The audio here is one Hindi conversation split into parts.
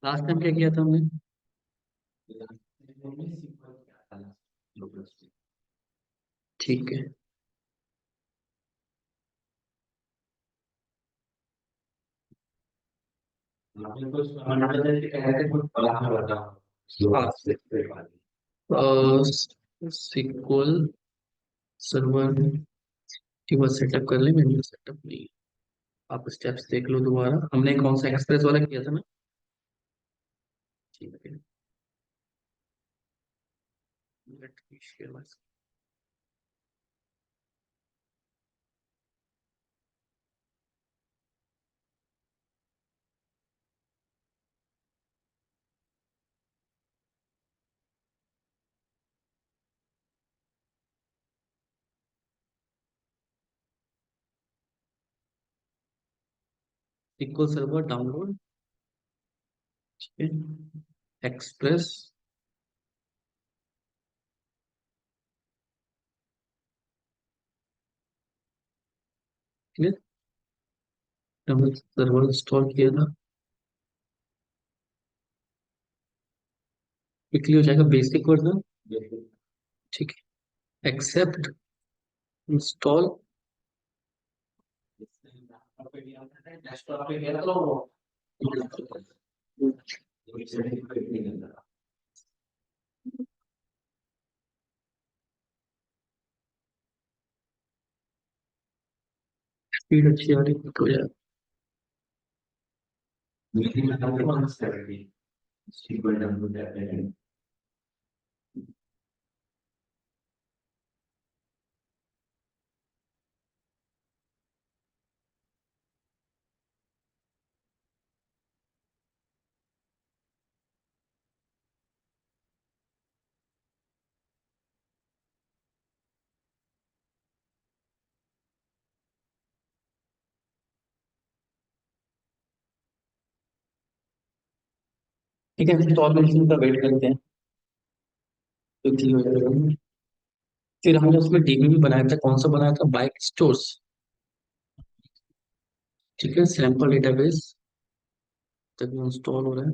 लास्ट टाइम क्या किया था हमने? ठीक है। सिक्वल सर्वर की बस सेटअप कर ले, मेरे सेटअप नहीं है। आप स्टेप्स देख लो दोबारा, हमने कौन सा एक्सप्रेस वाला किया था ना? ठीक है। Let me share my screen. SQL server download. ठीक है। एक्सप्रेस। ठीक है। हमने सर्वर इंस्टॉल किया था। क्विकली हो जाएगा बेसिक वर्जन। ठीक है। Accept install. स्पीड अच्छी आ रही है तो यार। ठीक है, इंस्टॉलेशन का वेट करते हैं। क्विकली हो जाएगा। फिर हमने उसमें डीबी भी बनाया था, कौन सा बनाया था? Bike stores. ठीक है। सैंपल डेटाबेस तक इंस्टॉल हो रहा है।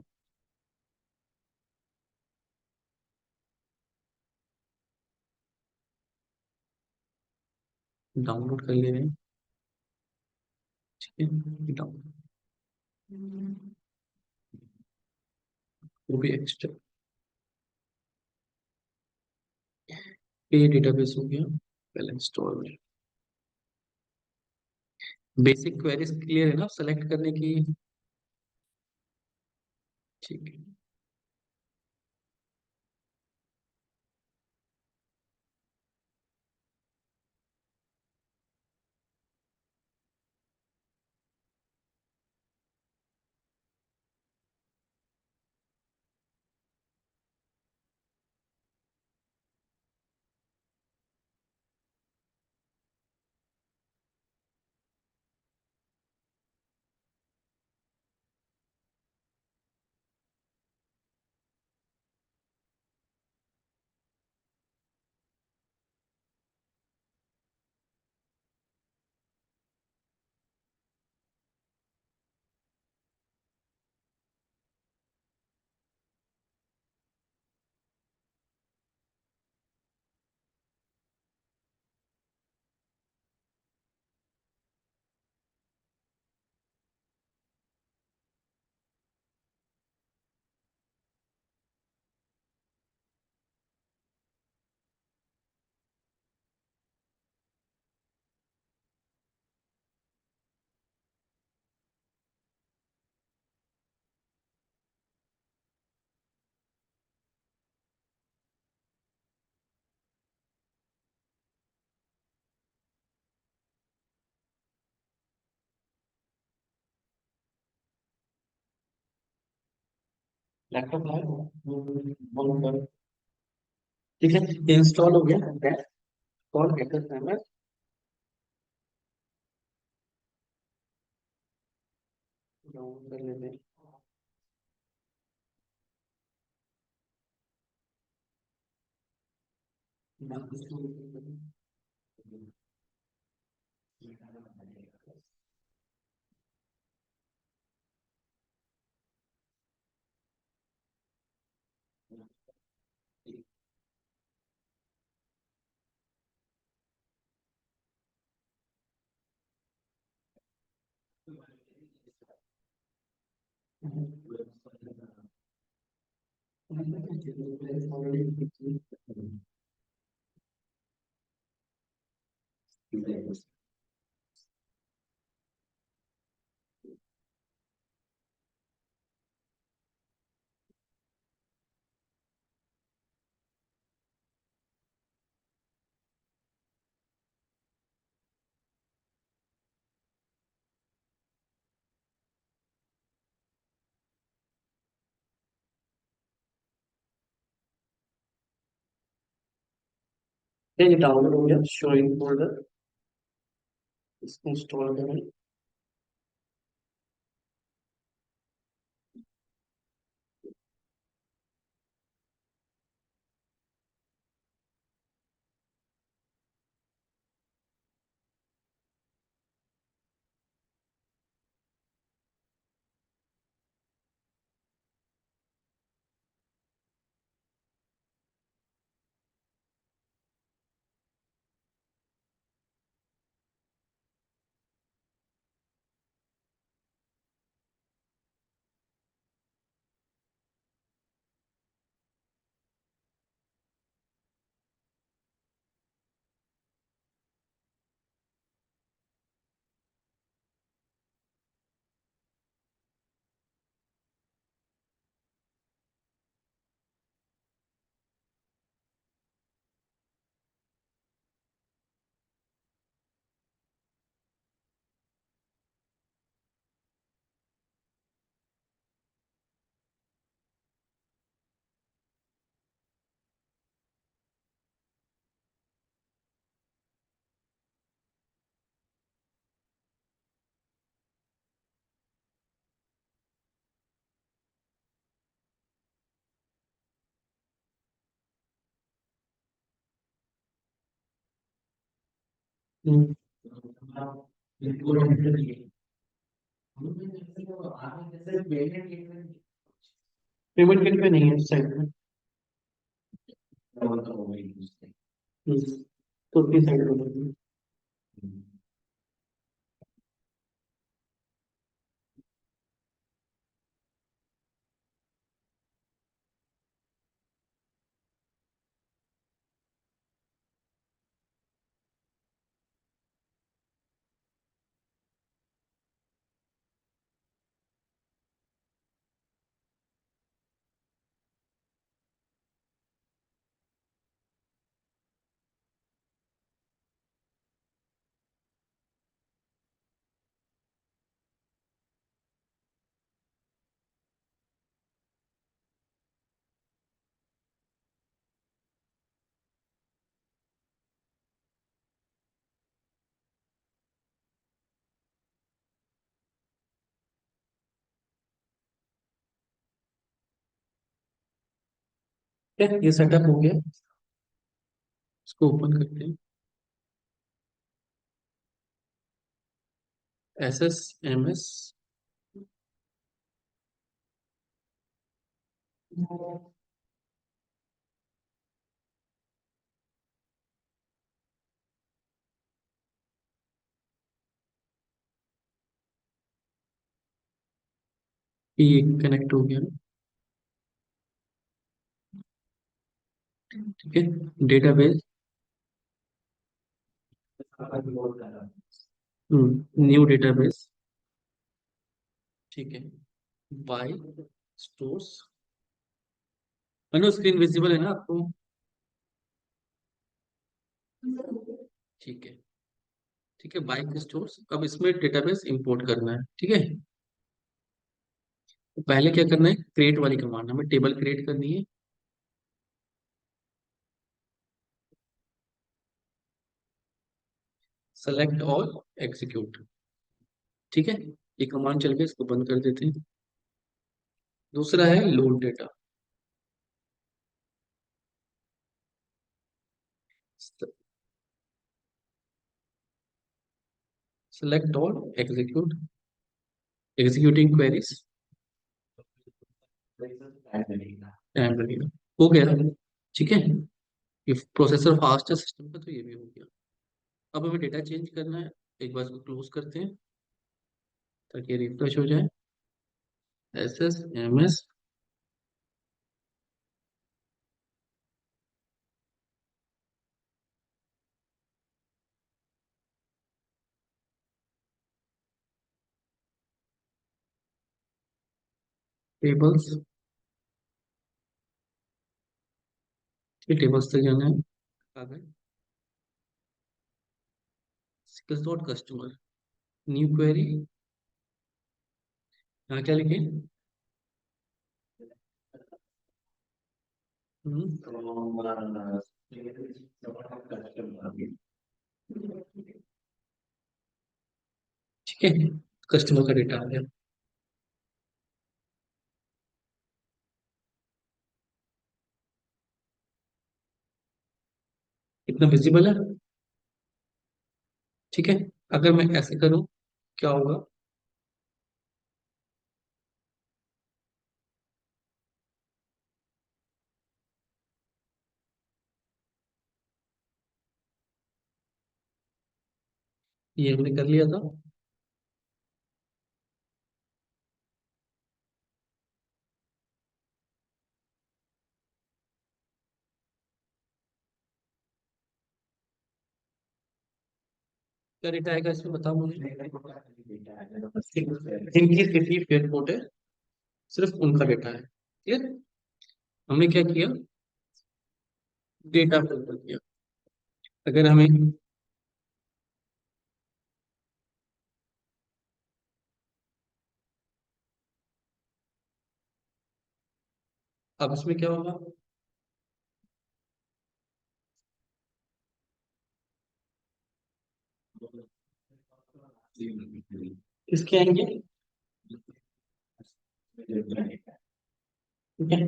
डाउनलोड कर ले रहे हैं। ठीक है। डाउनलोड। वो भी एक्स्ट्रा। ये डेटाबेस हो गया पहले इंस्टॉल में। बेसिक क्वेरीज क्लियर है ना सेलेक्ट करने की? ठीक है। लैपटॉप लाए। ठीक है, इंस्टॉल हो गया। कॉल हैकर है। डाउन कर लेते हैं। ये डाउनलोड हो गया, शोइंग फोल्डर, इसको इंस्टॉल करें। हम्म। पेमेंट किट पे नहीं है इस साइड में। तो उसकी साइड पे। ये सेटअप हो गया, इसको ओपन करते हैं। SSMS ये कनेक्ट हो गया। ठीक है, डेटाबेस, न्यू डेटाबेस। ठीक है, बाय स्टोर्स। स्क्रीन विजिबल है ना आपको? ठीक है। ठीक है, बाइक स्टोर्स, अब इसमें डेटाबेस इंपोर्ट करना है। ठीक है, तो पहले क्या करना है, क्रिएट वाली कमांड, हमें टेबल क्रिएट करनी है। Select all, execute. ठीक है, ये कमांड चल के इसको बंद कर देते हैं। दूसरा है load data. Select all, execute, executing queries. Time लगेगा, हो गया। ठीक है, ये प्रोसेसर फास्ट है सिस्टम का, तो ये भी हो गया। अब हमें डेटा चेंज करना है, एक बार इसको क्लोज करते हैं ताकि रिफ्रेश हो जाए। S S M S tables, ये टेबल्स तक जाना है। आगे skills dot customer, new query, यहाँ क्या लिखे? ठीक है, कस्टमर का डेटा आ गया। कितना विजिबल है? ठीक है, अगर मैं ऐसे करूँ क्या होगा? ये हमने कर लिया था। क्या डेटा आएगा इसमें बताओ मुझे। जिनकी स्थिति फेयरपोर्ट है, सिर्फ उनका डेटा है। क्लियर? हमने क्या किया? डेटा फिल्टर किया। अगर हमें, अब इसमें क्या होगा? किसके आएंगे? ठीक है,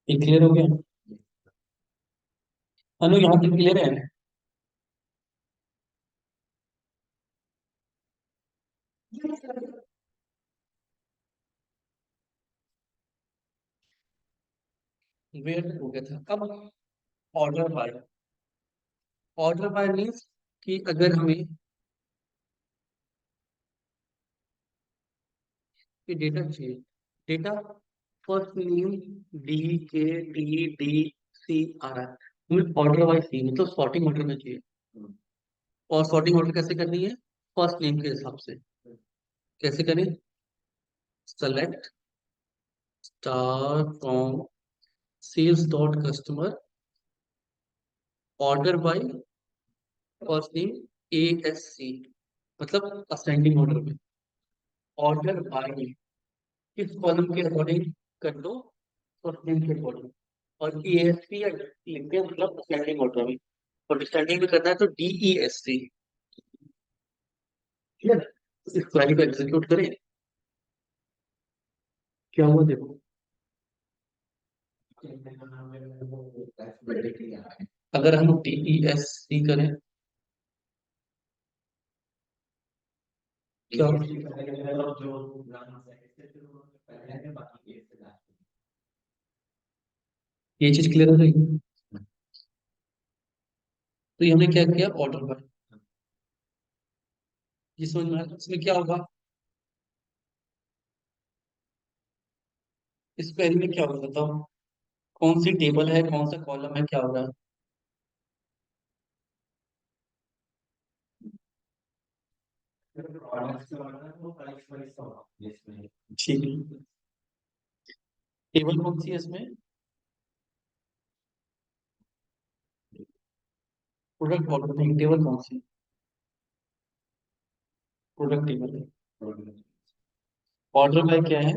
ये क्लियर हो गया? अनु यहाँ तक क्लियर है? वेयर हो गया था। अब order by, order by means कि अगर हमें ये डेटा चाहिए, डेटा फर्स्ट नेम डी के टी डी सी आ रहा है, हमें ऑर्डर वाइज चाहिए, मतलब सॉर्टिंग ऑर्डर में चाहिए। और सॉर्टिंग ऑर्डर कैसे करनी है? फर्स्ट नेम के हिसाब से। कैसे करें? Select star from sales dot customer order by first name A S C, मतलब असेंडिंग ऑर्डर में। ऑर्डर बाय किस कॉलम के अकॉर्डिंग कर दो? फर्स्ट नेम के अकॉर्डिंग। और ई एस सी लिखते हैं, मतलब असेंडिंग ऑर्डर में। और डिसेंडिंग में करना है तो डी ई एस सी। ठीक है, इस क्वेरी को एग्जीक्यूट करें। क्या हुआ देखो। अगर हम डी ई एस सी करें, क्या? ये चीज क्लियर हो गई? तो ये हमने क्या किया? Order by. ये समझ में आया? इसमें क्या होगा? इस क्वेरी में क्या होगा बताओ? कौन सी टेबल है, कौन सा कॉलम है, क्या हो रहा है? ठीक है, टेबल कौन सी है इसमें? प्रोडक्ट कॉलम नहीं, टेबल कौन सी? प्रोडक्ट टेबल है। ऑर्डर बाय क्या है?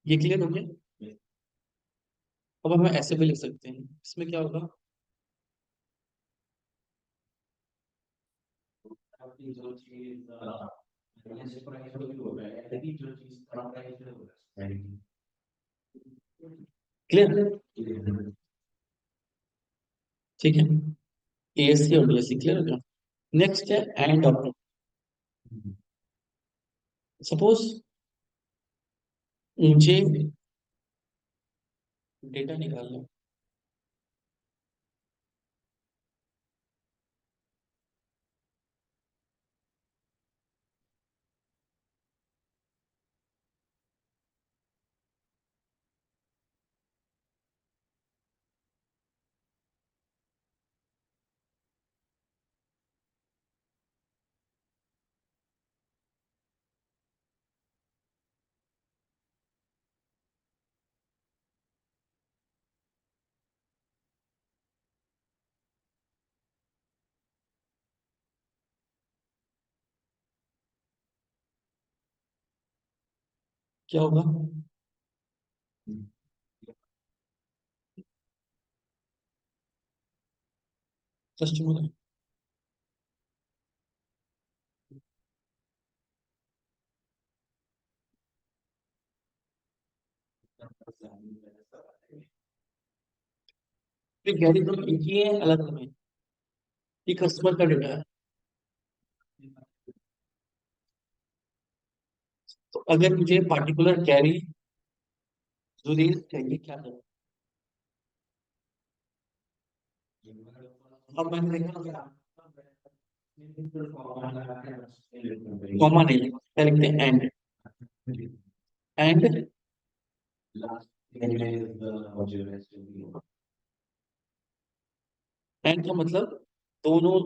ये क्लियर हो गया? अब हम ऐसे भी लिख सकते हैं, इसमें क्या होगा? क्लियर? ठीक है, एएससी और डीएससी क्लियर हो गया। नेक्स्ट है एंड ऑपरेटर। सपोज मुझे डेटा निकालना है। क्या होगा? कस्टमर। फिर गैरी तो एक ही है, अलग में? ये कस्टमर का डेटा है। तो अगर मुझे पार्टिकुलर गैरी जुरेज चाहिए, क्या करूँ? अब मैंने देखा, कॉमा नहीं है, क्या लिखते हैं? एंड एंड का मतलब दोनों।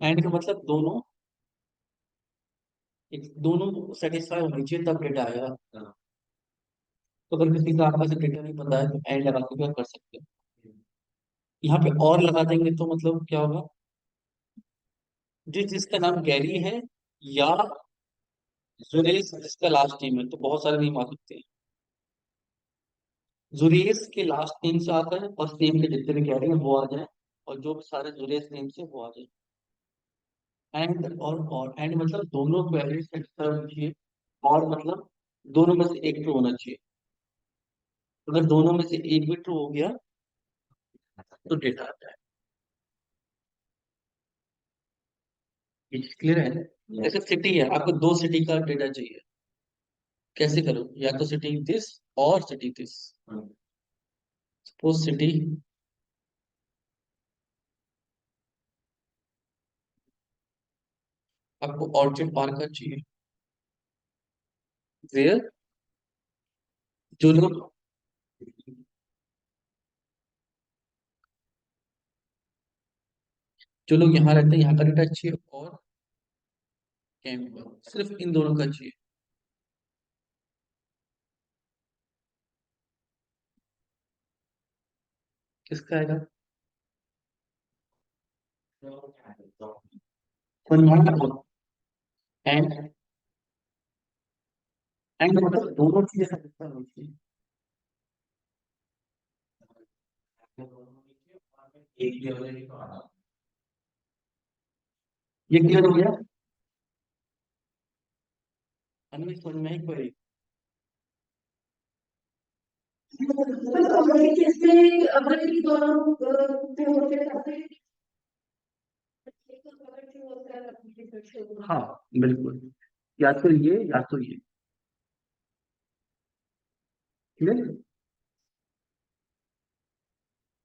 एंड का मतलब दोनों, दोनों सेटिस्फाई होनी चाहिए तब डेटा आएगा। तो अगर किसी का आपका से डेटा नहीं पता है तो एंड लगा के क्या कर सकते हैं? यहाँ पे और लगा देंगे तो मतलब क्या होगा? जिसका नाम गैरी है, या जुरेज जिसका लास्ट नेम है, तो बहुत सारे नेम आ सकते हैं। जुरेज के लास्ट नेम से आता है, फर्स्ट नेम के जितने भी गैरी हैं वो आ जाए, और जो भी सारे जुरेज नेम से वो आ जाए। एंड और एंड मतलब दोनों क्वेरीज सेटिस्फाई होनी चाहिए, और मतलब दोनों में से एक ट्रू होना चाहिए। अगर दोनों में से एक भी ट्रू हो गया तो डेटा आता है। ये क्लियर है? जैसे सिटी है, आपको दो सिटी का डेटा चाहिए, कैसे करो? या तो सिटी दिस और सिटी दिस। सपोज सिटी, आपको ऑर्चिड पार्क का चाहिए, वेयर जो लोग यहाँ रहते हैं, यहाँ का डेटा चाहिए, और कैंप, सिर्फ इन दोनों का चाहिए। किसका आएगा? एंड एंड मतलब दोनों चीजें सेटिस्फाई होनी चाहिए। एक ये क्लियर हो गया? अन्य समझ में ही कोई? हमारे जैसे अगर ये दोनों जो होते हैं हाँ, बिल्कुल। या तो ये या तो ये। क्लियर?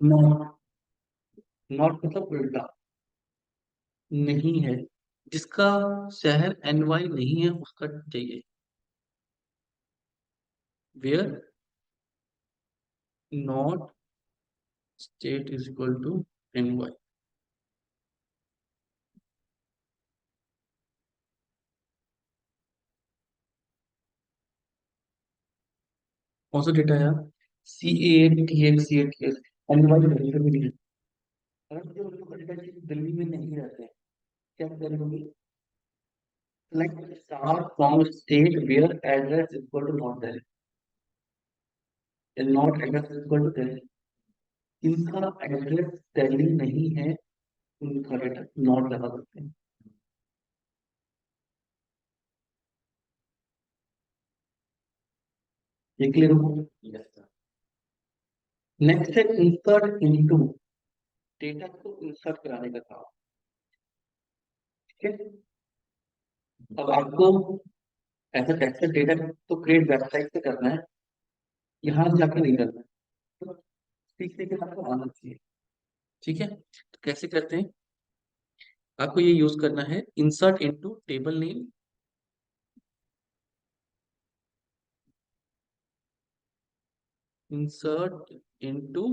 नॉट, नॉट मतलब उल्टा, नहीं है। जिसका शहर एनवाई नहीं है उसका चाहिए, where not state is equal to NY. कौन सा डेटा है यार? C A T X C A T X, NY भी नहीं है। अगर जो लोग डेटा दिल्ली में नहीं रहते हैं, क्या करेंगे? Select star from state where address is equal to not Delhi, and not address is equal to Delhi. इनका एड्रेस दिल्ली नहीं है, उनका डेटा नॉट लगा सकते हैं। ये क्लियर हो? नेक्स्ट है इंसर्ट इनटू, डेटा को इंसर्ट कराने का काम। ठीक है? अब आपको ऐसा टेक्स्ट डेटा तो क्रिएट वेबसाइट से करना है, यहाँ जाकर नहीं करना है। तो सीखने के बाद आपको आना चाहिए। ठीक है, तो कैसे करते हैं? आपको ये यूज करना है, insert into table name, insert into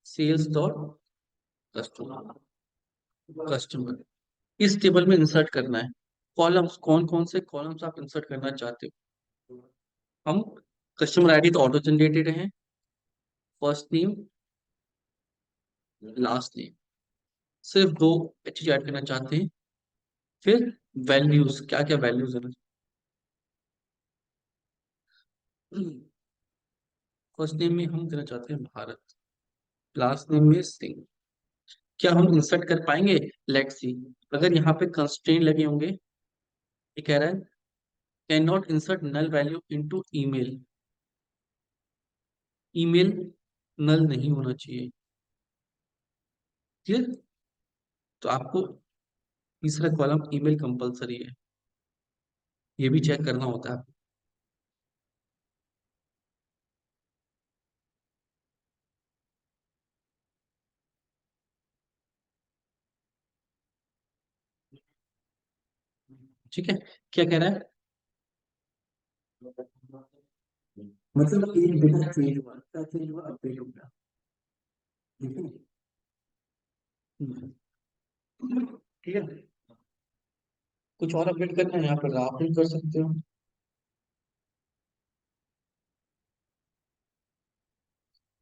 sales dot customer, customer इस टेबल में इंसर्ट करना है। कॉलम्स, कौन कौन से कॉलम्स आप इंसर्ट करना चाहते हो? हम कस्टमर आईडी तो ऑटो जनरेटेड है, फर्स्ट नेम, लास्ट नेम, सिर्फ दो चीज ऐड करना चाहते हैं। फिर वैल्यूज, क्या क्या वैल्यूज है। फर्स्ट नेम में हम देना चाहते हैं भारत, लास्ट नेम में सिंह। क्या हम इंसर्ट कर पाएंगे? Let's see. अगर यहाँ पे कंस्ट्रेंट लगे होंगे, ये कह रहा है can not insert null value into email. Email null नहीं होना चाहिए। क्लियर? तो आपको तीसरा कॉलम ईमेल कंपलसरी है, ये भी चेक करना होता है। ठीक है, क्या कह रहा है? मतलब एक डेटा चेंज हुआ, क्या चेंज हुआ? अपडेट हो गया। ठीक है। ठीक है। कुछ और अपडेट करना है यहाँ पर आप भी कर सकते हो।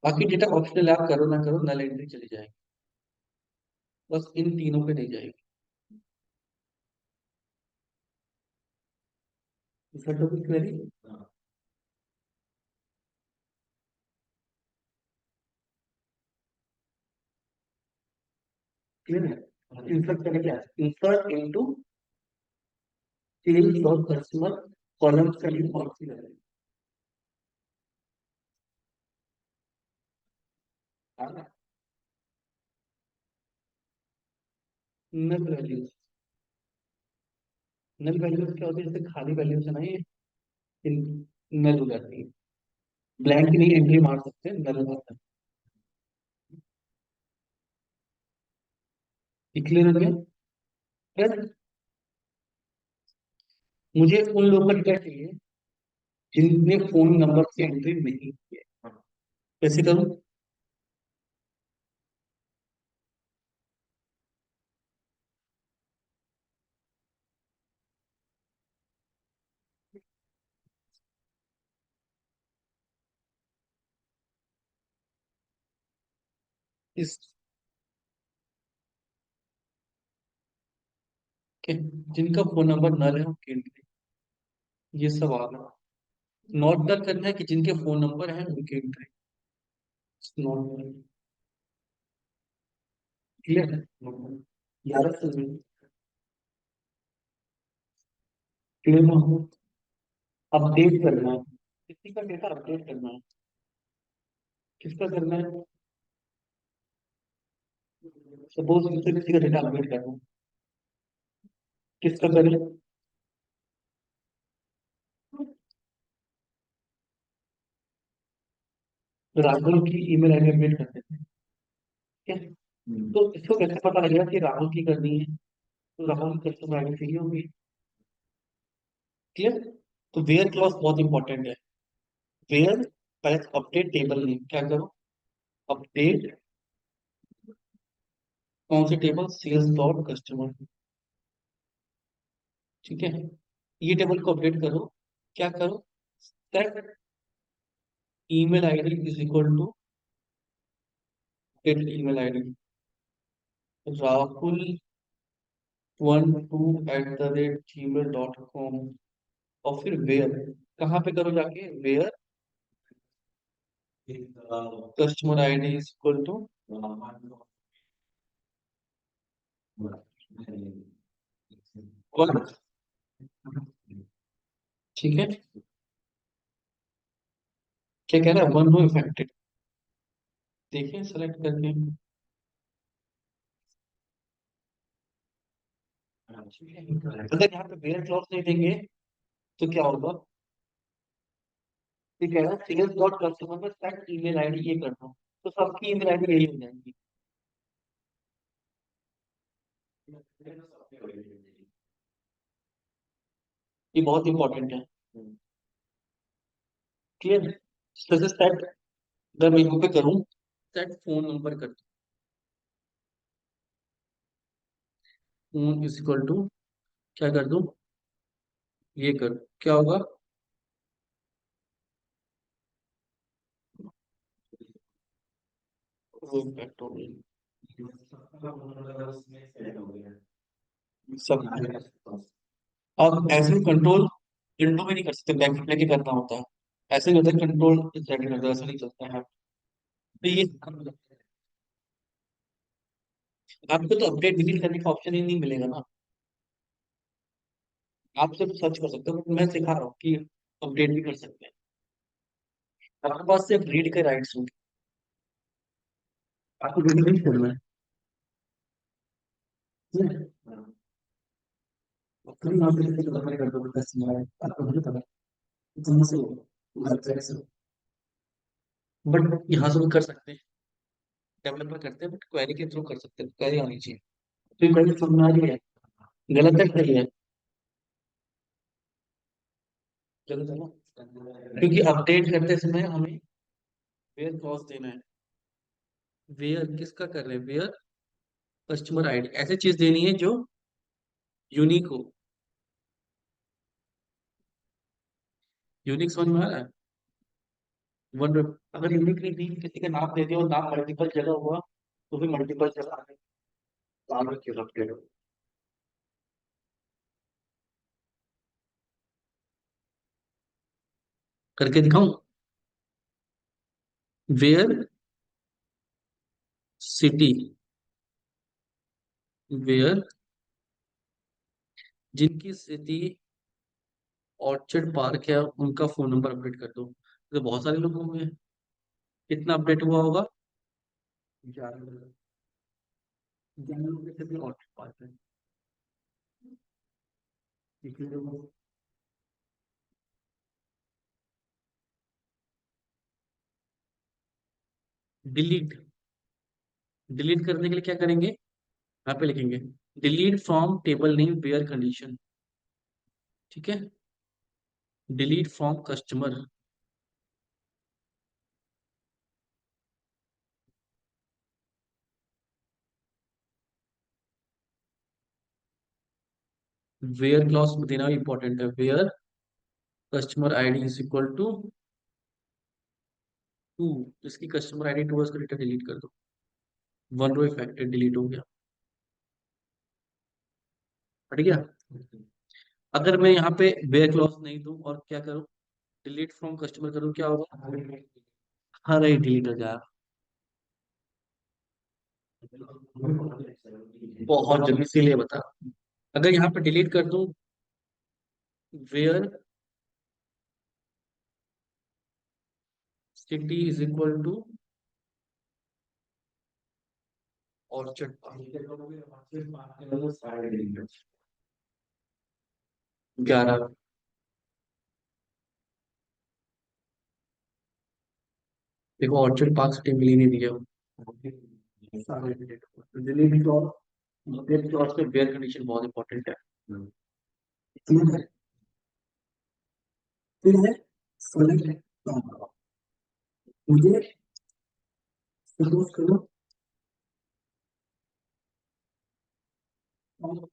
बाकी डेटा ऑप्शनल, आप करो ना करो नल एंट्री चली जाएगी, बस इन तीनों पे नहीं जाएगी। इसका टॉपिक क्वेरी क्लियर है। इंसर्ट करके क्या, इंसर्ट इनटू सेल्स और कस्टमर कॉलम का भी पॉलिसी है। नल वैल्यूज, नल वैल्यूज क्या होती है? जैसे खाली वैल्यूज है ना, ये नल हो जाती है। ब्लैंक नहीं एंट्री मार सकते, नल होता है। क्लियर हो गया? फिर मुझे उन लोगों का डेटा चाहिए जिनने फोन नंबर से एंट्री नहीं की है। कैसे करूं? इस के जिनका फोन नंबर नल है उनकी एंट्री, ये सब आ रहा है। नोट डाउन करना है कि जिनके फोन नंबर है उनकी एंट्री। नोट क्लियर है? 11 से क्लियर ना हो, अपडेट करना है, किसी का डेटा अपडेट करना है। किसका करना है? सपोज किसी का डेटा अपडेट करना है, किसका करें? राहुल की ईमेल आईडी अपडेट कर देते हैं। ठीक है। तो इसको कैसे पता लगेगा कि राहुल की करनी है? तो राहुल की कस्टमर आईडी चाहिए होगी। क्लियर? तो वेयर क्लॉज बहुत इंपॉर्टेंट है। वेयर पहले अपडेट टेबल नेम, क्या करो? अपडेट कौन से टेबल? Sales dot customer. ठीक है, ये टेबल को अपडेट करो। क्या करो? Set email ID is equal to get email ID Rahul 12@gmail.com। और फिर वेयर, कहाँ पे करो जाके? Where customer ID is equal to कौन? ठीक है, क्या कह रहा है? One row affected. देखिए सेलेक्ट करके। अगर यहाँ पे वेयर क्लॉज नहीं देंगे तो क्या होगा? ठीक है, सेल्स डॉट कस्टमर में सेट ईमेल आईडी ये कर दो, तो सबकी ईमेल आईडी यही हो जाएंगी। ये बहुत इंपॉर्टेंट है। क्लियर? जैसे सेट, अगर मैं यहाँ पे करूँ सेट फोन नंबर कर, फोन इज इक्वल टू, क्या कर दूं? ये कर, क्या होगा? वो इम्पैक्ट हो गई। सब अब ऐसे कंट्रोल विंडो में नहीं कर सकते, बैकअप लेके करना होता है। ऐसे नहीं होता कंट्रोल सेट करते हैं, ऐसा नहीं चलता है। तो ये आपको तो अपडेट डिलीट करने का ऑप्शन ही नहीं मिलेगा ना। आप सिर्फ सर्च कर सकते हो, मैं सिखा रहा हूँ कि अपडेट भी कर सकते हैं। आपके पास सिर्फ रीड के राइट्स होंगे, आपको रीड नहीं करना है। कभी वहां पे किसी को अपने कर दो, बस मैं आपको नहीं पता कहाँ से हो, घर पे ऐसे। बट यहाँ से भी कर सकते हैं, डेवलपर करते हैं, बट क्वेरी के थ्रू कर सकते हैं, क्वेरी आनी चाहिए। तो क्वेरी समझ में आ रही है? गलत है सही है? गलत है ना, क्योंकि अपडेट करते समय हमें वेयर क्लॉज देना है। वेयर किसका कर रहे हैं? वेयर कस्टमर आईडी, ऐसी चीज देनी है जो यूनिक हो। यूनिक समझ में आ रहा है? वन, अगर यूनिक नहीं दी, किसी का नाम दे दिया और नाम मल्टीपल जगह हुआ, तो भी मल्टीपल जगह आने काम रखिए अपडेट। करके दिखाऊं? वेयर सिटी, वेयर जिनकी सिटी ऑर्चर्ड पार्क है, उनका फोन नंबर अपडेट कर दो। तो बहुत सारे लोग होंगे, कितना अपडेट हुआ होगा? 11 लोग। 11 लोग के सिटी ऑर्चर्ड पार्क है। कितने लोग? डिलीट, डिलीट करने के लिए क्या करेंगे? यहाँ पे लिखेंगे delete from table name where condition. ठीक है, delete from customer where clause देना भी इंपॉर्टेंट है। Where customer ID is equal to 2, जिसकी कस्टमर आईडी 2 है उसको रिटर्न डिलीट कर दो। वन रो इफेक्टेड डिलीट हो गया। हट गया। अगर मैं यहाँ पे वेयर क्लॉज नहीं दूं और क्या करूं, डिलीट फ्रॉम कस्टमर करूं, क्या होगा? हर एक डिलीट हो जाएगा। बहुत जल्दी, इसीलिए बता। अगर यहाँ पे डिलीट कर दूं where city is equal to orchard park, 11। देखो ऑर्चर्ड पार्क सिटी मिल ही नहीं दिया। सारे डिलीट हो, डिलीट क्लॉज, वेयर क्लॉज पे वेयर कंडीशन बहुत इंपॉर्टेंट है। क्लियर है? क्लियर है? सेलेक्ट मुझे सपोज करो और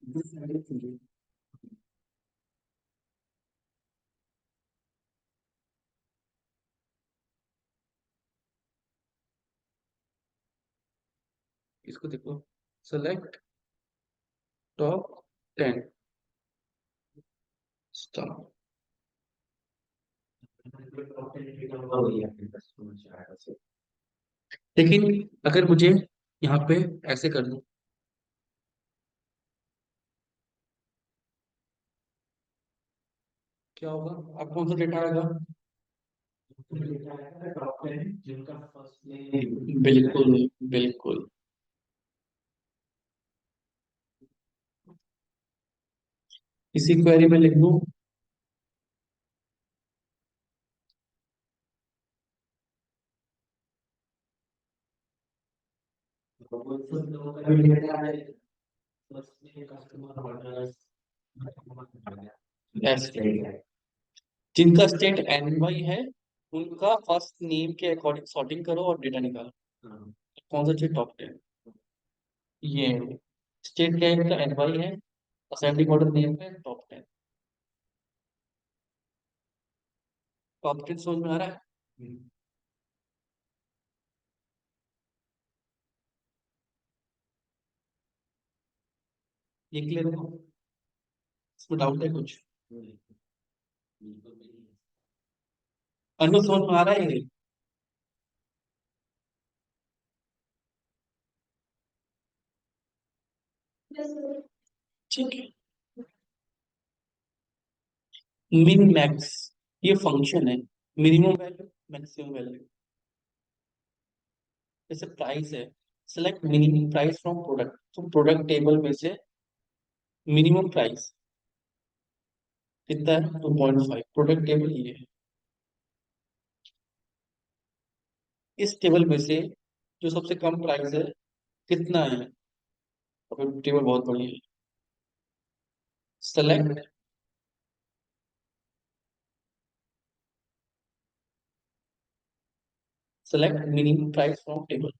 दिस आईडी चाहिए। इसको देखो, सेलेक्ट टॉप 10 स्टार। लेकिन अगर मुझे यहाँ पे ऐसे कर दूं, क्या होगा? अब कौन सा डेटा आएगा? बिल्कुल, बिल्कुल। इसी क्वेरी में लिख दूं ऐसे, जिनका स्टेट एनवाई है उनका फर्स्ट नेम के अकॉर्डिंग सॉर्टिंग करो और डेटा निकालो। कौन सा चाहिए? टॉप 10। ये स्टेट क्या है? इनका एनवाई है, असेंडिंग ऑर्डर नेम है टॉप 10। टॉप 10 समझ में आ रहा है? ये क्लियर हो? इसमें डाउट है कुछ? अनु समझ में आ रहा है ये? ठीक है। मिन मैक्स ये फंक्शन है। Minimum value, maximum value. जैसे प्राइस है, select minimum price from product, तो प्रोडक्ट टेबल में से मिनिमम प्राइस कितना है? 2.5। प्रोडक्ट टेबल ये है। इस टेबल में से जो सबसे कम प्राइस है कितना है? और टेबल बहुत बड़ी है। Select select minimum price from table.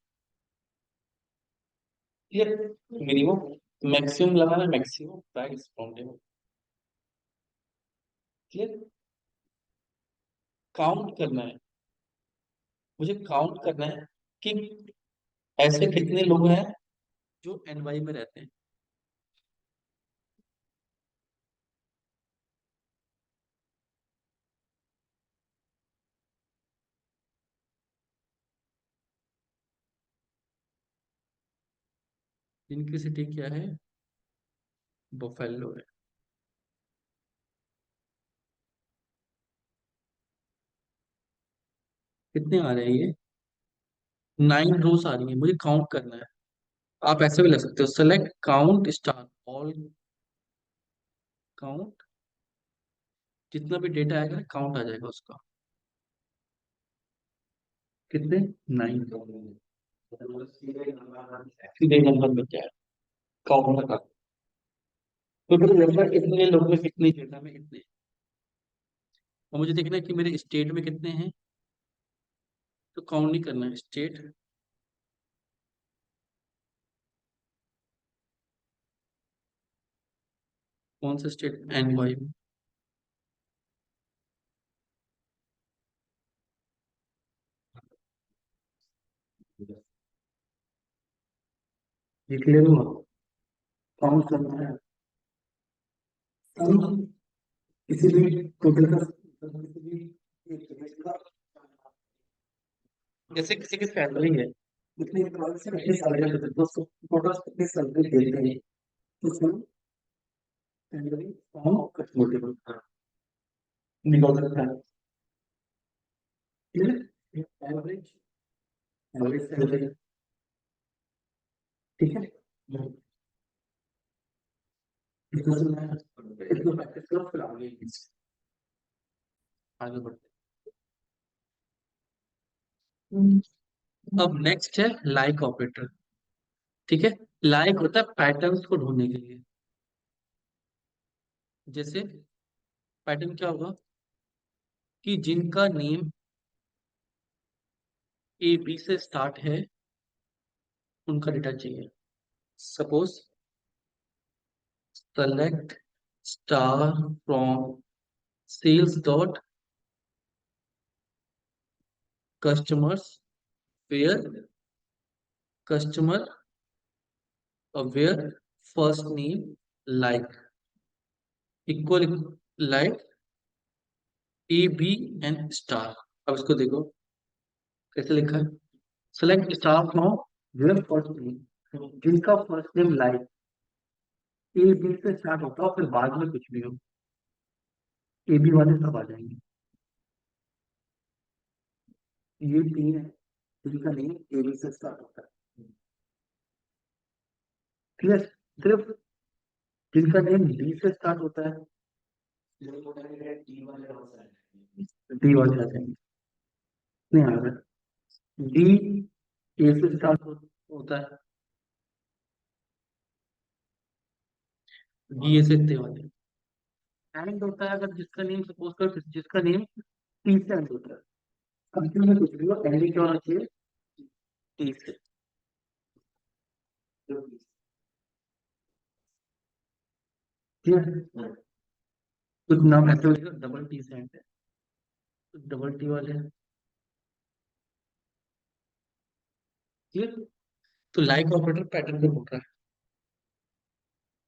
ये मिनिमम मैक्सिमम लगाना, maximum price from table. Clear? Count करना है, मुझे काउंट करना है कि ऐसे कितने लोग हैं जो एनवाई में रहते हैं। जिनकी सिटी क्या है? बफेलो है। कितने आ रहे हैं ये? 9 रोज आ रही है, मुझे काउंट करना है। आप ऐसे भी लग सकते हो, select count star all. Count, जितना भी डेटा आएगा ना काउंट आ जाएगा उसका। कितने? 9। सीधे नंबर में क्या है? काउंट का। तो फिर नंबर इतने लोग में कितने डेटा में इतने, और मुझे देखना है कि मेरे स्टेट में कितने हैं। तो काउंट नहीं करना है स्टेट। कौन सा स्टेट? एनवाई में। ये क्लियर हुआ? काउंट करना है। हम किसी भी टोटल का किसी भी एक यूनिट का, जैसे किसी की सैलरी है, कितनी से कितनी सैलरी देते हैं, तो टोटल कितनी सैलरी देते हैं, तो उसमें सैलरी फॉर्म मल्टीपल निकाल सकता है। ठीक है, एवरेज, एवरेज सैलरी। ठीक है, इसको से मैं इसको प्रैक्टिस करो, फिर आगे बढ़ते हैं। अब नेक्स्ट है लाइक ऑपरेटर। ठीक है, लाइक होता है पैटर्न्स को ढूंढने के लिए। जैसे पैटर्न क्या होगा कि जिनका नेम ए बी से स्टार्ट है उनका डेटा चाहिए। Suppose select star from sales dot customers where customer where first name like equal like A B and star. अब इसको देखो कैसे लिखा है। Select star from where first name, जिनका first name like A B से स्टार्ट होता हो, फिर बाद में कुछ भी हो, ए बी वाले सब आ जाएंगे। ये तीन है जिनका नेम ए बी से स्टार्ट होता है। क्लियर? सिर्फ जिनका नेम डी से स्टार्ट होता है, डी वाले आ जाएंगे। नहीं आ रहा। डी ए से स्टार्ट होता है, डी ए से इतने वाले। एंड होता है अगर जिसका नेम सपोज कर, जिसका नेम टी से एंड होता है। कंपनी में कुछ भी हो, एंडिंग क्या होना चाहिए? टी से। ठीक है, कुछ नाम ऐसे हो जाएगा, डबल टी से एंड है, डबल टी वाले हैं। ठीक है, तो लाइक ऑपरेटर पैटर्न को बोल रहा है।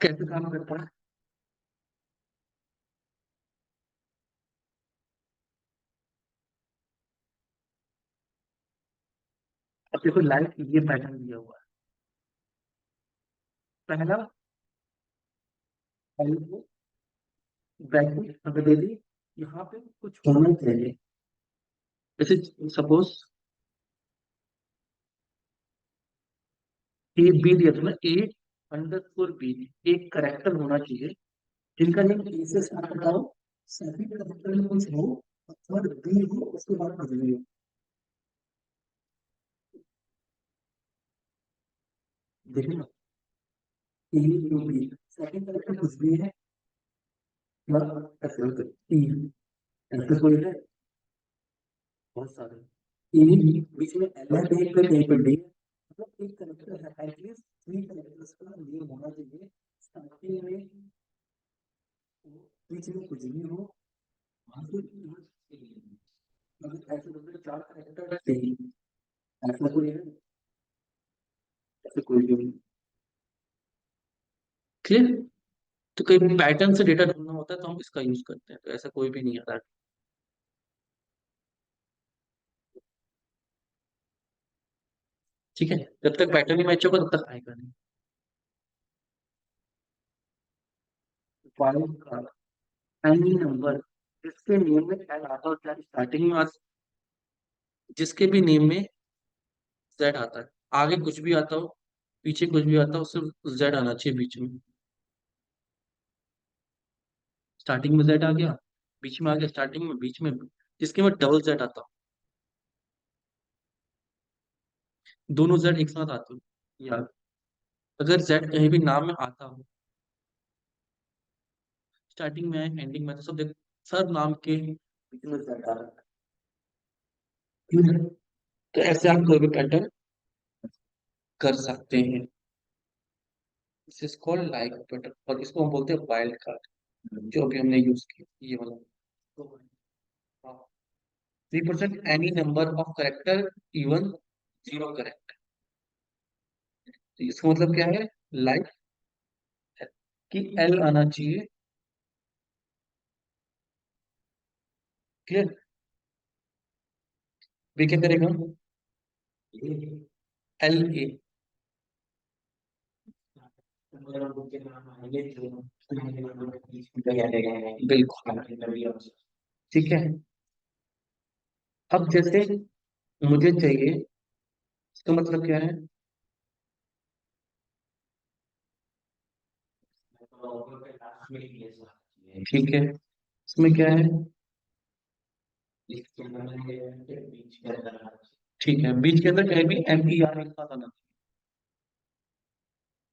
कैसे काम करता है? अब देखो लाइक ये पैटर्न दिया हुआ है। पहला एल को ब्रैकेट अगर दे दी, यहाँ पे कुछ होना चाहिए। जैसे सपोज ए बी दिया था ना, ए अंडरस्कोर बी, एक करेक्टर होना चाहिए जिनका नेम ए से स्टार्ट होता हो, सेकंड करेक्टर में कुछ हो, थर्ड बी हो, उसके बाद कुछ भी हो। देखिए ना, ए टू बी, सेकंड करेक्टर कुछ भी है, मतलब ऐसे होते ई, ऐसे कोई है, बहुत सारे ई, बीच में एल है, कहीं पे डी, मतलब एक करेक्टर है, एटलीस्ट थ्री करेक्टर्स का नेम होना चाहिए स्टार्टिंग में, बीच में कुछ भी हो, वहां से मतलब ऐसे मतलब चार करेक्टर चाहिए, ऐसा कोई है, ऐसे कोई भी नहीं। क्लियर? तो कई पैटर्न से डेटा ढूंढना होता है तो हम इसका यूज करते हैं, तो ऐसा कोई भी नहीं आता। ठीक है, जब तक पैटर्न नहीं मैच होगा तब तक आएगा नहीं। वाइल्ड कार्ड, एनी नंबर जिसके नेम में एल आता हो, चाहे स्टार्टिंग में जिसके भी नेम में जेड आता है, आगे कुछ भी आता हो, पीछे कुछ भी आता हो, सिर्फ जेड आना चाहिए बीच में। स्टार्टिंग में जेड आ गया, बीच में आ गया, स्टार्टिंग में, बीच में, जिसके में डबल जेड आता हो, दोनों जेड एक साथ आते हो, याद। अगर जेड कहीं भी नाम में आता हो, स्टार्टिंग में है एंडिंग में, तो सब देख, सब नाम के बीच में जेड आ रहा है। तो ऐसे आप कोई भी पैटर्न कर सकते हैं। This is called like pattern, और इसको हम बोलते हैं वाइल्ड कार्ड, जो अभी हमने यूज किया ये वाला। तो 3% any number of character, even zero correct. तो इसका मतलब क्या है? लाइक कि एल आना चाहिए। क्लियर? वे क्या करेगा? एल ए, बिल्कुल। ठीक है, अब जैसे मुझे चाहिए, इसका मतलब क्या है? ठीक है, इसमें क्या है? ठीक है, बीच के अंदर कहीं भी एम ई आर एक साथ आना चाहिए।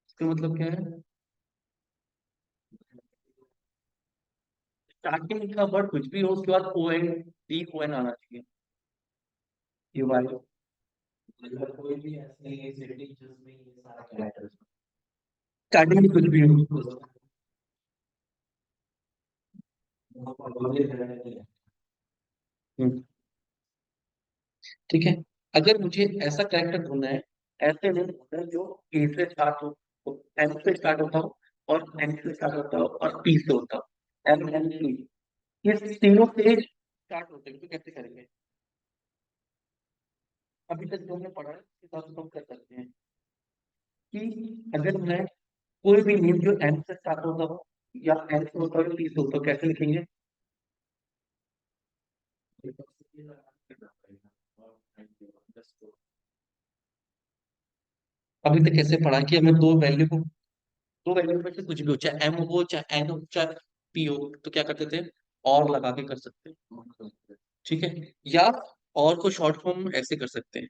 इसका मतलब क्या है? स्टार्टिंग का वर्ड कुछ भी हो, उसके बाद O N, D O N आना चाहिए, ये वाले। स्टार्टिंग में कुछ भी हो। हम्म, ठीक है। अगर मुझे ऐसा कैरेक्टर ढूंढना है, ऐसे नेम ढूंढना है जो ए से स्टार्ट हो, एम से स्टार्ट होता हो, और एन से स्टार्ट होता हो, और पी से होता हो, एम एन पी, ये तीनों से स्टार्ट होते हैं, तो कैसे करेंगे? अभी तक जो हमने पढ़ा है उसके हिसाब से हम कर सकते हैं कि अगर मैं कोई भी नेम जो एम से स्टार्ट होता हो, या एन से होता हो, पी से होता हो, कैसे लिखेंगे? अभी तक कैसे पढ़ा कि हमें दो वैल्यू में से कुछ भी हो, चाहे एम हो, चाहे एन हो, चाहे पी हो, तो क्या करते थे? और लगा के कर सकते हैं। ठीक है, या और को शॉर्ट फॉर्म में ऐसे कर सकते हैं,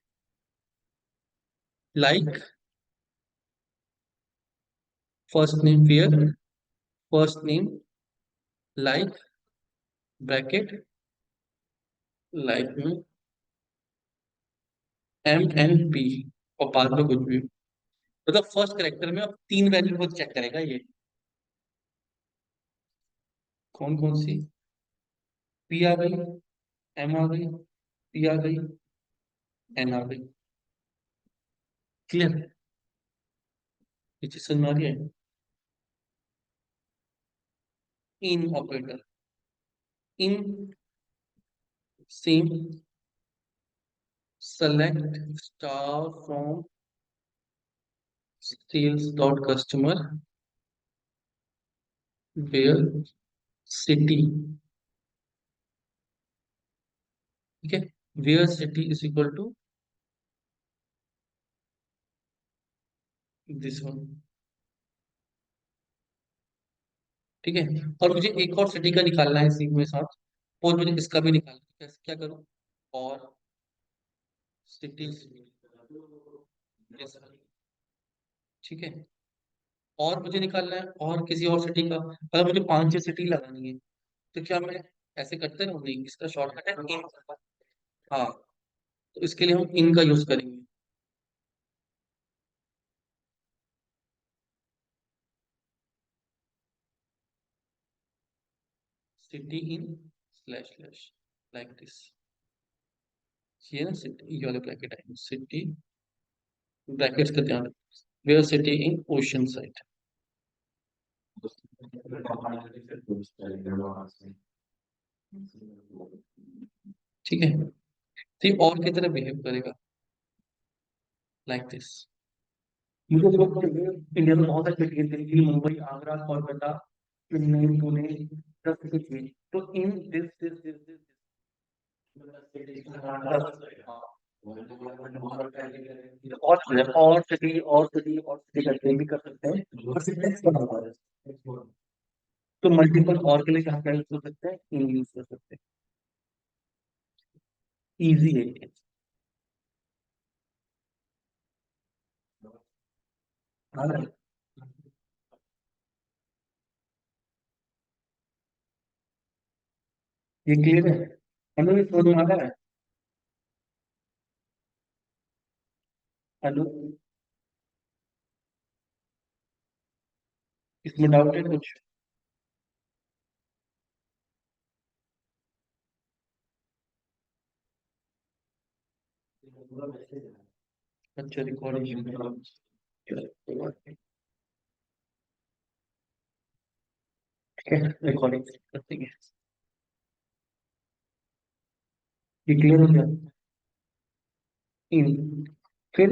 like first name pair, first name like bracket, like में एम एन पी, और बाद में कुछ भी। मतलब फर्स्ट करेक्टर में अब तीन वैल्यू को चेक करेगा ये। कौन कौन सी? पी आ गई, एम आ गई, पी आ गई, एन आ गई। क्लियर? ये चीज समझ में आ रही है? In operator, in same select star from sales dot customer where city, ठीक है, where city is equal to this one, ठीक है। और मुझे एक और सिटी का निकालना है इसी में साथ, और मुझे इसका भी निकालना है, कैसे क्या करूं, और सिटी, ठीक है। और मुझे निकालना है और किसी और सिटी का, अगर मुझे 5-6 सिटी लगानी है तो क्या मैं ऐसे करते रहूं, नहीं, इसका शॉर्टकट है इन। हाँ, तो इसके लिए हम इन का यूज करेंगे, city in slash slash like this, ये ना सिटी, ये वाले ब्रैकेट आएंगे, सिटी ब्रैकेट्स का ध्यान रखना, where city in ocean side, ठीक है। तो ये और की तरह बिहेव करेगा लाइक दिस। मुझे तो इंडिया में बहुत सारी सिटी, दिल्ली, मुंबई, आगरा, कोलकाता, चेन्नई, पुणे, 10 सिटी, तो इन दिस और सिटी और सिटी और सिटी करके भी कर सकते हैं, और सिंटेक्स बना हुआ है, तो मल्टीपल और के लिए क्या क्या यूज कर सकते हैं, इन यूज कर सकते हैं, इजी है ये। हाँ, ये क्लियर है, हमें भी समझ में आ रहा है। हेलो, इसमें डाउट है कुछ? अच्छा, रिकॉर्डिंग, ठीक है, रिकॉर्डिंग करते हैं, ये क्लियर हो गया। इन, फिर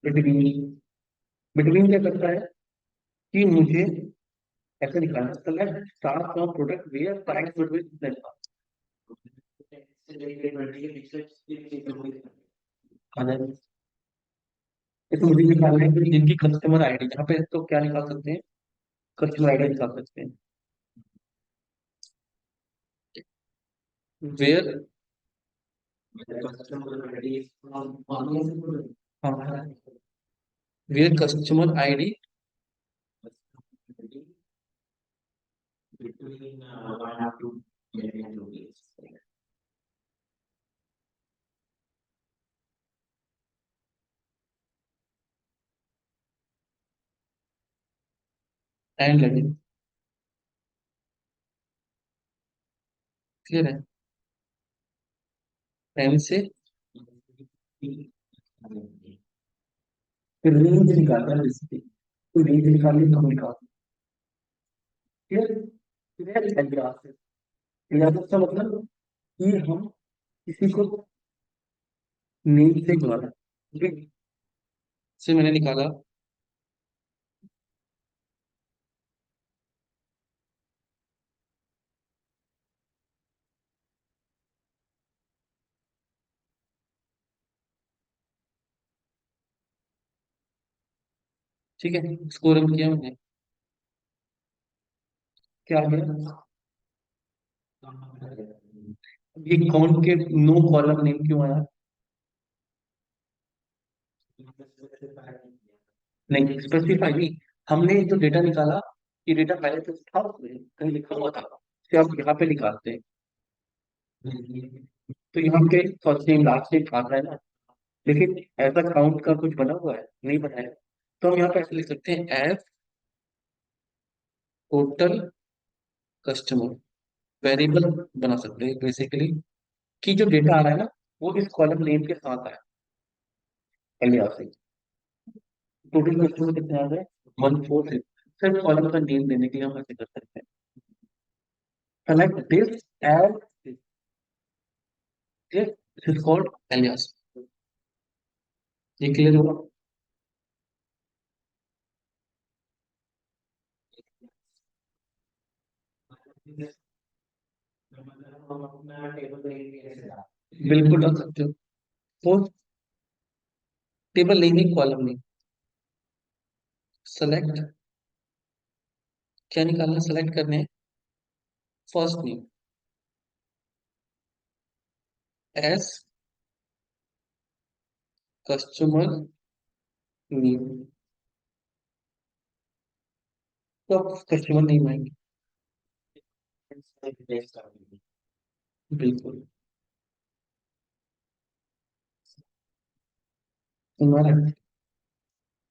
बिटवीन, बिटवीन क्या करता है कि मुझे ऐसे निकालना, select star from product where price between, इसमें मुझे निकालना है कि जिनकी कस्टमर आईडी, यहाँ पे तो क्या निकाल सकते हैं, कस्टमर आईडी निकाल सकते हैं, वेयर, हाँ, वेयर कस्टमर आईडी एंड लगे, क्लियर है, एंड से फिर रेंज निकालना है इसकी, तो रेंज निकालनी तो हम निकाल, क्लियर, क्लियर एग्राफ, एग्राफ का मतलब कि हम किसी को नेम से बुलाना, ठीक है, से मैंने निकाला, ठीक है, स्कोर हम किया मैंने, क्या आ गया, ये कौन के नो कॉलम नेम क्यों आया, नहीं स्पेसिफाई नहीं, हमने जो डेटा निकाला, ये डेटा पहले से था उसमें कहीं लिखा हुआ था, फिर आप यहाँ पे निकालते हैं, तो यहाँ पे फर्स्ट नेम लास्ट नेम आता है ना, लेकिन ऐसा काउंट का कुछ बना हुआ है, नहीं बना है, तो हम यहाँ पे ऐसे लिख सकते हैं एज टोटल कस्टमर, वेरिएबल बना सकते हैं बेसिकली, कि जो डेटा आ रहा है ना वो इस कॉलम नेम के साथ आया, पहले आपसे टोटल कस्टमर कितने आ गए, 146, सिर्फ कॉलम का नेम देने के लिए हम ऐसे कर सकते हैं, select this as this is called alias. ये क्लियर हुआ? बिल्कुल डाल सकते हो। तो टेबल नेम ही कॉलम नेम, सेलेक्ट क्या निकालना, सेलेक्ट करने first name S customer name, तो कस्टमर नेम आएंगे। बिल्कुल तुम्हारा